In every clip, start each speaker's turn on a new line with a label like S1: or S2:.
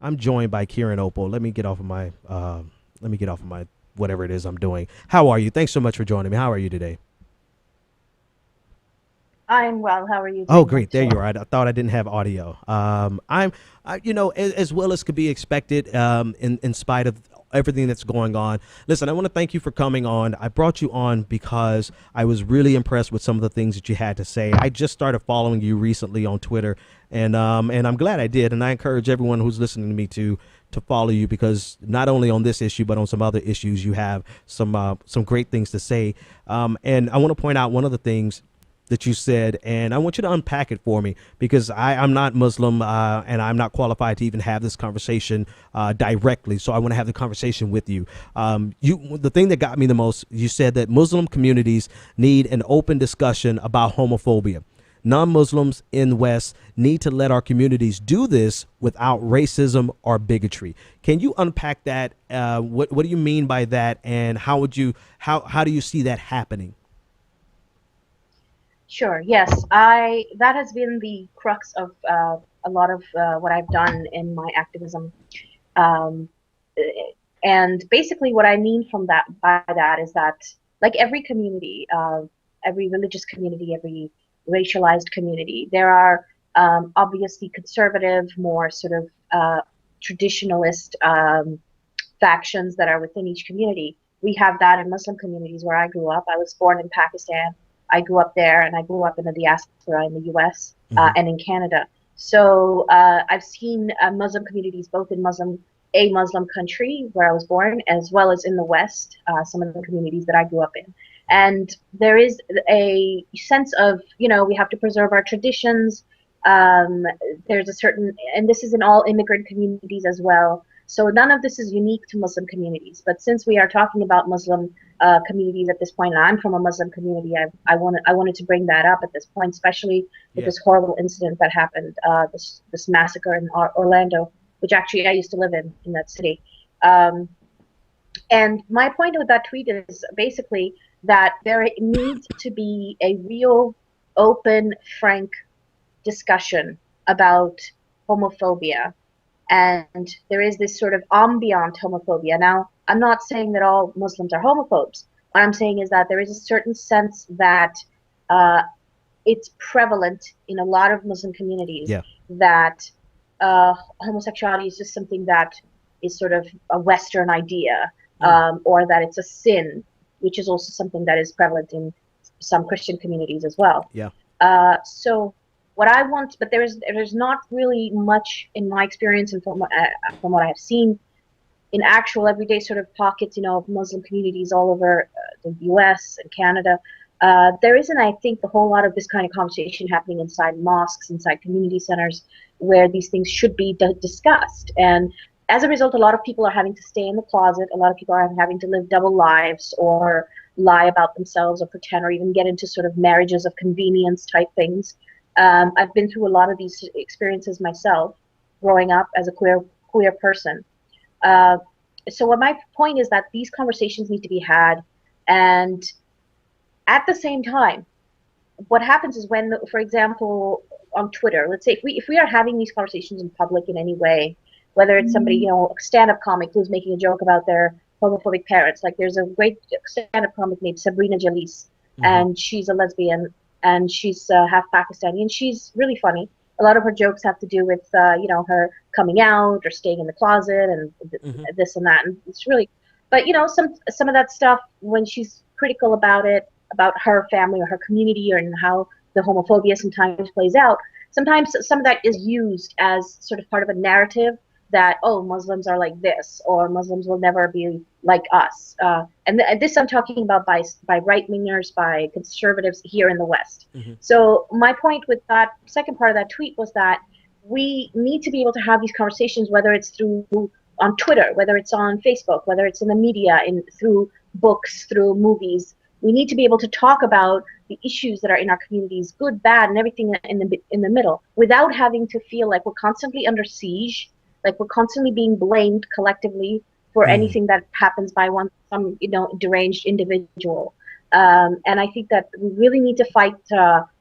S1: I'm joined by Kiran Opal. Let me get off of my whatever it is I'm doing. How are you? Thanks so much for joining me. How are you today?
S2: I'm well. How are you
S1: Oh,
S2: doing,
S1: great. There you
S2: Victor?
S1: are. I thought I didn't have audio. As well as could be expected, in spite of everything that's going on. Listen, I want to thank you for coming on. I brought you on because I was really impressed with some of the things that you had to say. I just started following you recently on Twitter, and I'm glad I did. And I encourage everyone who's listening to me to follow you because not only on this issue but on some other issues you have some great things to say. And I want to point out one of the things that you said, and I want you to unpack it for me because I'm not Muslim, and I'm not qualified to even have this conversation directly. So I want to have the conversation with you. The thing that got me the most, you said that Muslim communities need an open discussion about homophobia. Non-Muslims in the West need to let our communities do this without racism or bigotry. Can you unpack that? What do you mean by that, and how do you see that happening?
S2: Sure. Yes, I that has been the crux of a lot of what I've done in my activism. Um, and basically, what I mean from that by that is that, like every community, every religious community, every racialized community, there are obviously conservative, more sort of traditionalist factions that are within each community. We have that in Muslim communities where I grew up. I was born in Pakistan. I grew up there, and I grew up in the diaspora in the U.S.
S1: Hmm.
S2: And in Canada. So I've seen Muslim communities both in a Muslim country where I was born, as well as in the West, some of the communities that I grew up in. And there is a sense of, we have to preserve our traditions. Um, there's a certain, and this is in all immigrant communities as well. So none of this is unique to Muslim communities. But since we are talking about Muslim communities at this point, and I'm from a Muslim community, I wanted to bring that up at this point, especially with
S1: Yeah.
S2: this horrible incident that happened, this massacre in Orlando, which actually I used to live in that city. Um, and my point with that tweet is basically that there needs to be a real, open, frank discussion about homophobia, and there is this sort of ambient homophobia. Now, I'm not saying that all Muslims are homophobes. What I'm saying is that there is a certain sense that uh, it's prevalent in a lot of Muslim communities
S1: Yeah.
S2: that homosexuality is just something that is sort of a Western idea,
S1: Mm.
S2: or that it's a sin, which is also something that is prevalent in some Christian communities as well.
S1: Yeah.
S2: So what I want, but there's not really much in my experience and from what I have seen in actual everyday sort of pockets, of Muslim communities all over the U.S. and Canada. There isn't, I think, a whole lot of this kind of conversation happening inside mosques, inside community centers, where these things should be discussed. And as a result, a lot of people are having to stay in the closet. A lot of people are having to live double lives or lie about themselves or pretend or even get into sort of marriages of convenience type things. I've been through a lot of these experiences myself, growing up as a queer person. Uh, so what my point is that these conversations need to be had, and at the same time, what happens is when, for example, on Twitter, let's say if we are having these conversations in public in any way, whether it's somebody, a stand-up comic who's making a joke about their homophobic parents, like there's a great stand-up comic named Sabrina Jalise,
S1: Hmm.
S2: and she's a lesbian and she's half Pakistani, and she's really funny. A lot of her jokes have to do with, her coming out or staying in the closet and
S1: Hmm.
S2: this and that, and it's really, but some of that stuff when she's critical about it, about her family or her community, or in how the homophobia sometimes plays out. Sometimes some of that is used as sort of part of a narrative that, oh, Muslims are like this, or Muslims will never be like us. And this I'm talking about by right wingers, by conservatives here in the West.
S1: Hmm.
S2: So my point with that second part of that tweet was that we need to be able to have these conversations, whether it's through on Twitter, whether it's on Facebook, whether it's in the media, in through books, through movies. We need to be able to talk about the issues that are in our communities, good, bad, and everything in the middle, without having to feel like we're constantly under siege, like we're constantly being blamed collectively for
S1: Mm.
S2: anything that happens by some deranged individual. And I think that we really need to fight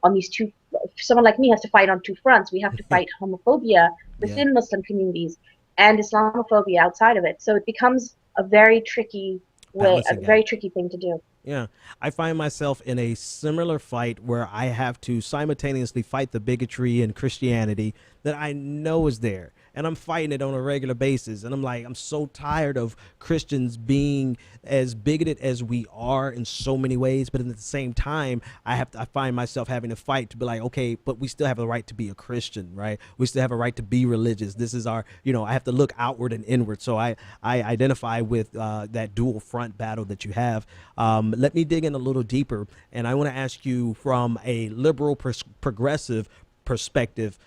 S2: on these two. Someone like me has to fight on two fronts. We have to fight homophobia
S1: Yeah.
S2: within Muslim communities, and Islamophobia outside of it. So it becomes a very tricky a
S1: Balancing
S2: very
S1: act.
S2: tricky thing to do.
S1: Yeah, I find myself in a similar fight where I have to simultaneously fight the bigotry and Christianity that I know is there. And I'm fighting it on a regular basis. And I'm like, I'm so tired of Christians being as bigoted as we are in so many ways. But at the same time, I find myself having to fight to be like, okay, but we still have a right to be a Christian, right? We still have a right to be religious. This is our, I have to look outward and inward. So I identify with that dual front battle that you have. Let me dig in a little deeper. And I want to ask you from a liberal progressive perspective,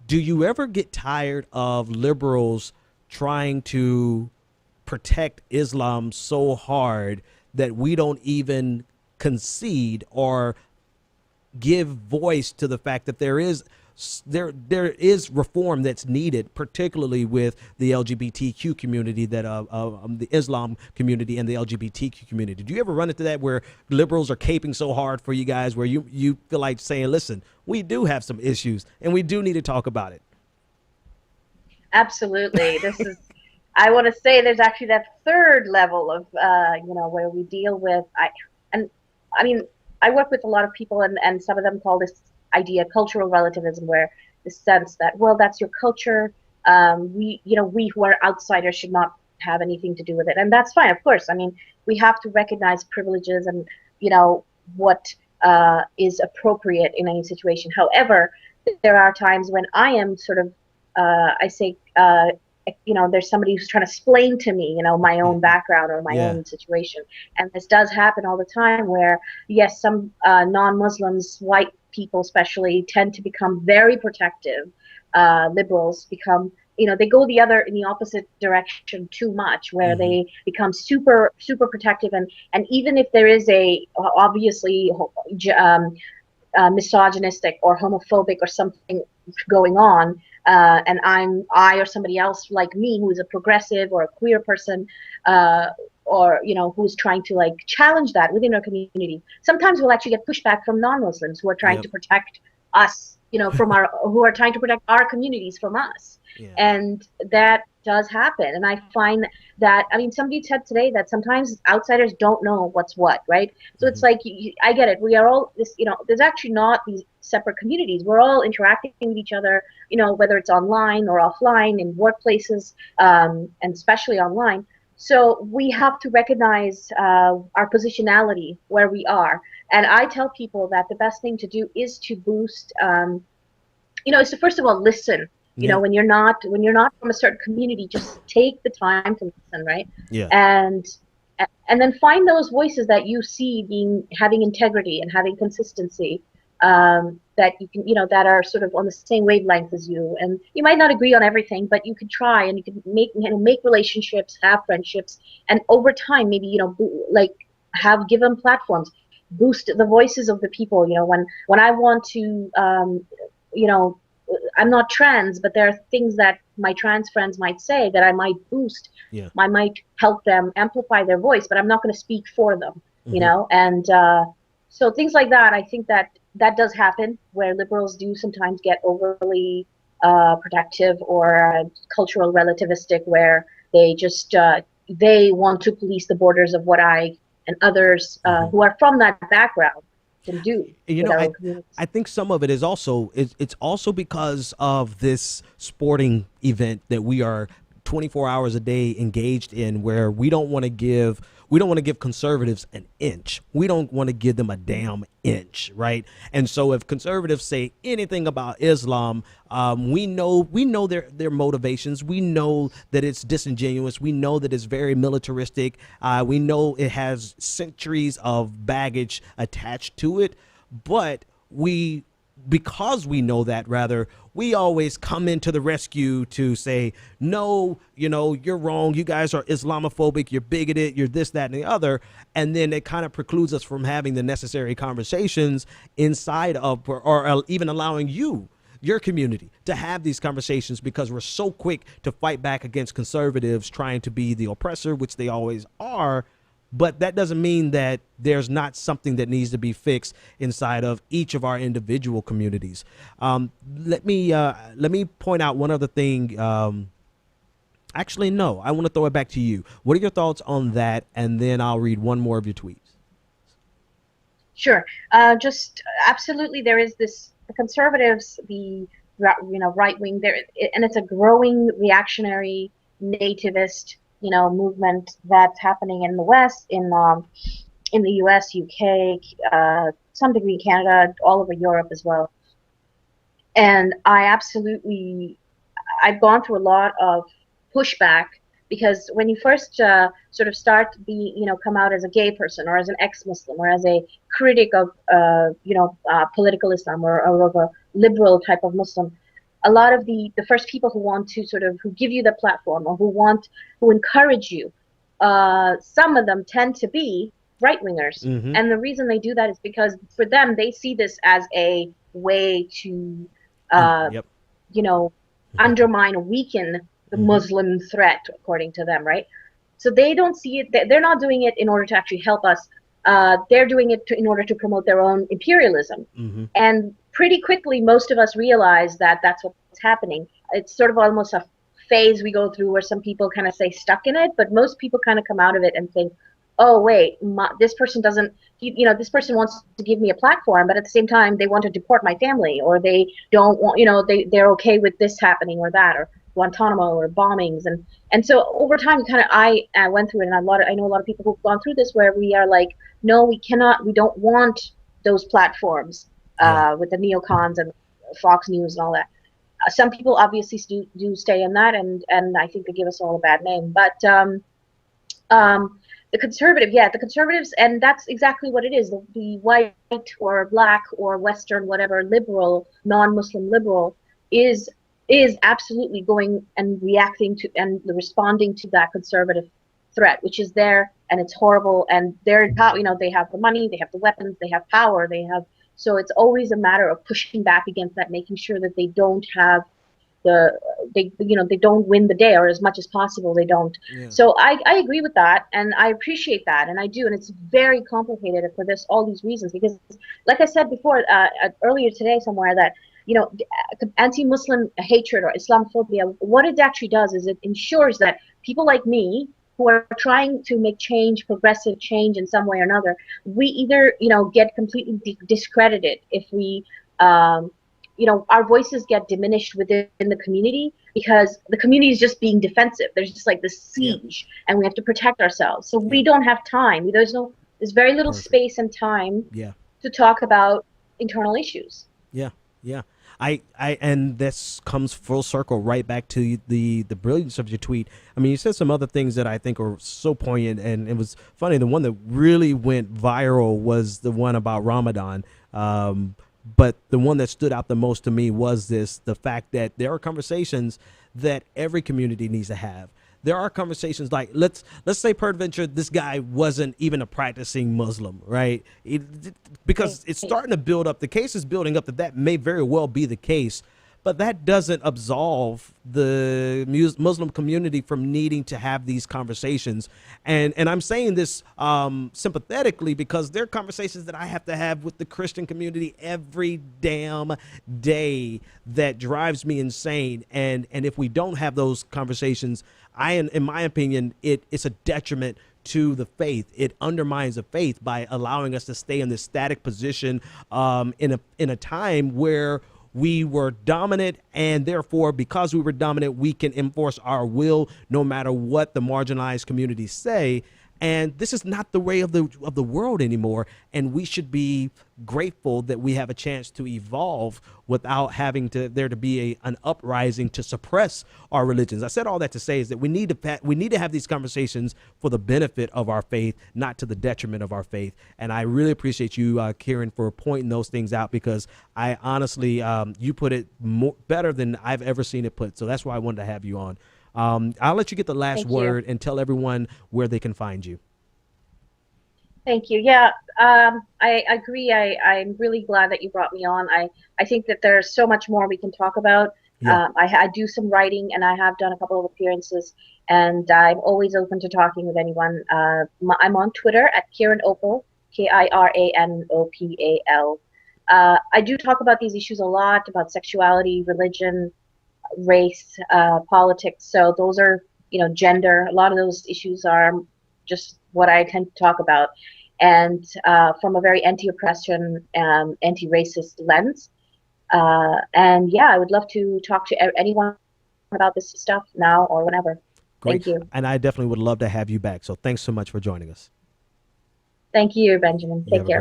S1: do you ever get tired of liberals trying to protect Islam so hard that we don't even concede or give voice to the fact that there is reform that's needed, particularly with the LGBTQ community, that the Islam community and the LGBTQ community? Do you ever run into that where liberals are caping so hard for you guys, where you feel like saying, listen, we do have some issues and we do need to talk about it?
S2: Absolutely. I want to say there's actually that third level of, where we deal with, I mean, I work with a lot of people, and some of them call this idea cultural relativism, where the sense that, well, that's your culture. We who are outsiders should not have anything to do with it. And that's fine, of course. I mean, we have to recognize privileges and, what is appropriate in any situation. However, there are times when I am sort of, I say, there's somebody who's trying to explain to me, my own background or my own situation. And this does happen all the time where, yes, some non-Muslims, white people especially, tend to become very protective. Liberals become, they go in the opposite direction too much, where they become super, super protective. And even if there is a obviously misogynistic or homophobic or something going on, and I or somebody else like me who is a progressive or a queer person, or who's trying to like challenge that within our community, sometimes we'll actually get pushback from non-Muslims who are trying to protect us, from who are trying to protect our communities from us. And that does happen. And I find that, I mean, somebody said today that sometimes outsiders don't know what's what, right? So it's like, I get it. We are all this, there's actually not these separate communities. We're all interacting with each other, whether it's online or offline, in workplaces, and especially online. So we have to recognize our positionality where we are. And I tell people that the best thing to do is to boost, is to first of all listen. When you're not from a certain community, just take the time to listen, right? And then find those voices that you see having integrity and having consistency, that you can, that are sort of on the same wavelength as you. And you might not agree on everything, but you could try, and you can make relationships, have friendships, and over time, maybe, give them platforms, boost the voices of the people. When I want to, I'm not trans, but there are things that my trans friends might say that I might boost. I might help them amplify their voice, but I'm not going to speak for them, and so things like that. I think that does happen, where liberals do sometimes get overly protective or cultural relativistic, where they just they want to police the borders of what I and others who are from that background can do.
S1: I think some of it is also it's also because of this sporting event that we are 24 hours a day engaged in, where we don't want to give conservatives an inch. We don't want to give them a damn inch, right? And so if conservatives say anything about Islam, we know their motivations. We know that it's disingenuous. We know that it's very militaristic. We know it has centuries of baggage attached to it. But because we know that, rather, we always come into the rescue to say, no, you're wrong. You guys are Islamophobic. You're bigoted. You're this, that, and the other. And then it kind of precludes us from having the necessary conversations inside of, or even allowing your community to have these conversations, because we're so quick to fight back against conservatives trying to be the oppressor, which they always are. But that doesn't mean that there's not something that needs to be fixed inside of each of our individual communities. Let me point out one other thing Actually, no. I want to throw it back to you. What are your thoughts on that? And then I'll read one more of your tweets.
S2: Sure. Just absolutely, there is the conservatives, right wing there, and it's a growing reactionary nativist movement that's happening in the West, in the U.S., UK, some degree Canada, all over Europe as well. And I've gone through a lot of pushback because when you first sort of start come out as a gay person or as an ex-Muslim or as a critic of political Islam or of a liberal type of Muslim, a lot of the first people who want to who give you the platform or who encourage you, some of them tend to be right wingers,
S1: Mm-hmm.
S2: and the reason they do that is because for them they see this as a way to
S1: Yep.
S2: you know, undermine or weaken the
S1: Mm-hmm.
S2: Muslim threat, according to them, right? So they don't see it, they're not doing it in order to actually help us. They're doing it in order to promote their own imperialism.
S1: Mm-hmm.
S2: And pretty quickly, most of us realize that that's what's happening. It's sort of almost a phase we go through where some people kind of stay stuck in it, but most people kind of come out of it and think, oh, wait, this person doesn't, this person wants to give me a platform, but at the same time, they want to deport my family, or they don't want, they're okay with this happening or that, or Guantanamo or bombings. And so over time, I went through it, and I know a lot of people who've gone through this where we are like, no, we don't want those platforms
S1: Yeah.
S2: with the neocons and Fox News and all that. Some people obviously do stay in that, and I think they give us all a bad name. But the conservatives, and that's exactly what it is. The white or black or Western, whatever, liberal, non-Muslim liberal is absolutely going and reacting to and responding to that conservative threat, which is there, and it's horrible, and they're they have the money, they have the weapons, they have power, so it's always a matter of pushing back against that, making sure that they don't have they don't win the day, or as much as possible they don't.
S1: Yeah.
S2: So I agree with that, and I appreciate that, and I do, and it's very complicated for all these reasons, because like I said before, earlier today somewhere, that anti-Muslim hatred or Islamophobia, what it actually does is it ensures that people like me who are trying to make progressive change in some way or another, we either get completely discredited if we our voices get diminished within the community, because the community is just being defensive. There's just like this siege, and we have to protect ourselves. So we don't have time. There's very little space and time to talk about internal issues.
S1: Yeah. Yeah. And this comes full circle right back to the brilliance of your tweet. I mean, you said some other things that I think are so poignant, and it was funny. The one that really went viral was the one about Ramadan. But the one that stood out the most to me was the fact that there are conversations that every community needs to have. There are conversations like, let's say peradventure this guy wasn't even a practicing Muslim, right? Because it's starting to build up. The case is building up that may very well be the case. But that doesn't absolve the Muslim community from needing to have these conversations. And I'm saying this sympathetically, because they're conversations that I have to have with the Christian community every damn day that drives me insane. And if we don't have those conversations, in my opinion, it's a detriment to the faith. It undermines the faith by allowing us to stay in this static position in a time where we were dominant, and therefore, because we were dominant, we can enforce our will no matter what the marginalized communities say. And this is not the way of the world anymore. And we should be grateful that we have a chance to evolve without having there to be an uprising to suppress our religions. I said all that to say is that we need to have these conversations for the benefit of our faith, not to the detriment of our faith. And I really appreciate you, Kiran, for pointing those things out, because I honestly, you put it better than I've ever seen it put. So that's why I wanted to have you on. I'll let you get the last word and tell everyone where they can find you.
S2: Thank you. Yeah, I agree. I'm really glad that you brought me on. I think that there's so much more we can talk about.
S1: Yeah.
S2: I do some writing, and I have done a couple of appearances, and I'm always open to talking with anyone. I'm on Twitter at Kiran Opal, KIRANOPAL. I do talk about these issues a lot, about sexuality, religion, race, politics. So those are, gender. A lot of those issues are just what I tend to talk about, and from a very anti-oppression, anti-racist lens. And yeah, I would love to talk to anyone about this stuff now or whenever.
S1: Great.
S2: Thank you.
S1: And I definitely would love to have you back. So thanks so much for joining us.
S2: Thank you, Benjamin.
S1: You
S2: Take
S1: have a
S2: care.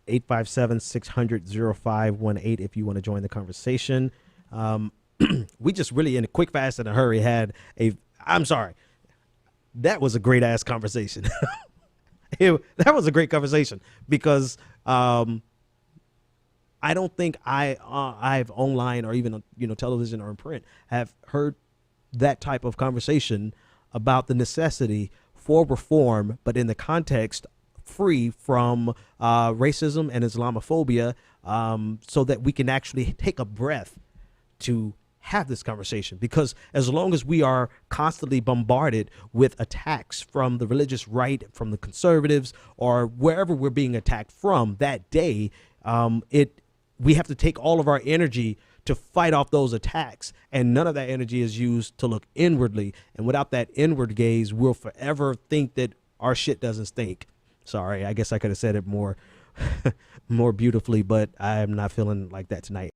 S1: great 857-600-0518 if you want to join the conversation. We just really, in a quick, fast, and a hurry, I'm sorry. That was a great ass conversation. That was a great conversation because I don't think I've online or even television or in print have heard that type of conversation about the necessity for reform, but in the context free from racism and Islamophobia, so that we can actually take a breath to have this conversation. Because as long as we are constantly bombarded with attacks from the religious right, from the conservatives, or wherever we're being attacked from that day, we have to take all of our energy to fight off those attacks, and none of that energy is used to look inwardly. And without that inward gaze, we'll forever think that our shit doesn't stink. Sorry, I guess I could have said it more more beautifully, but I am not feeling like that tonight.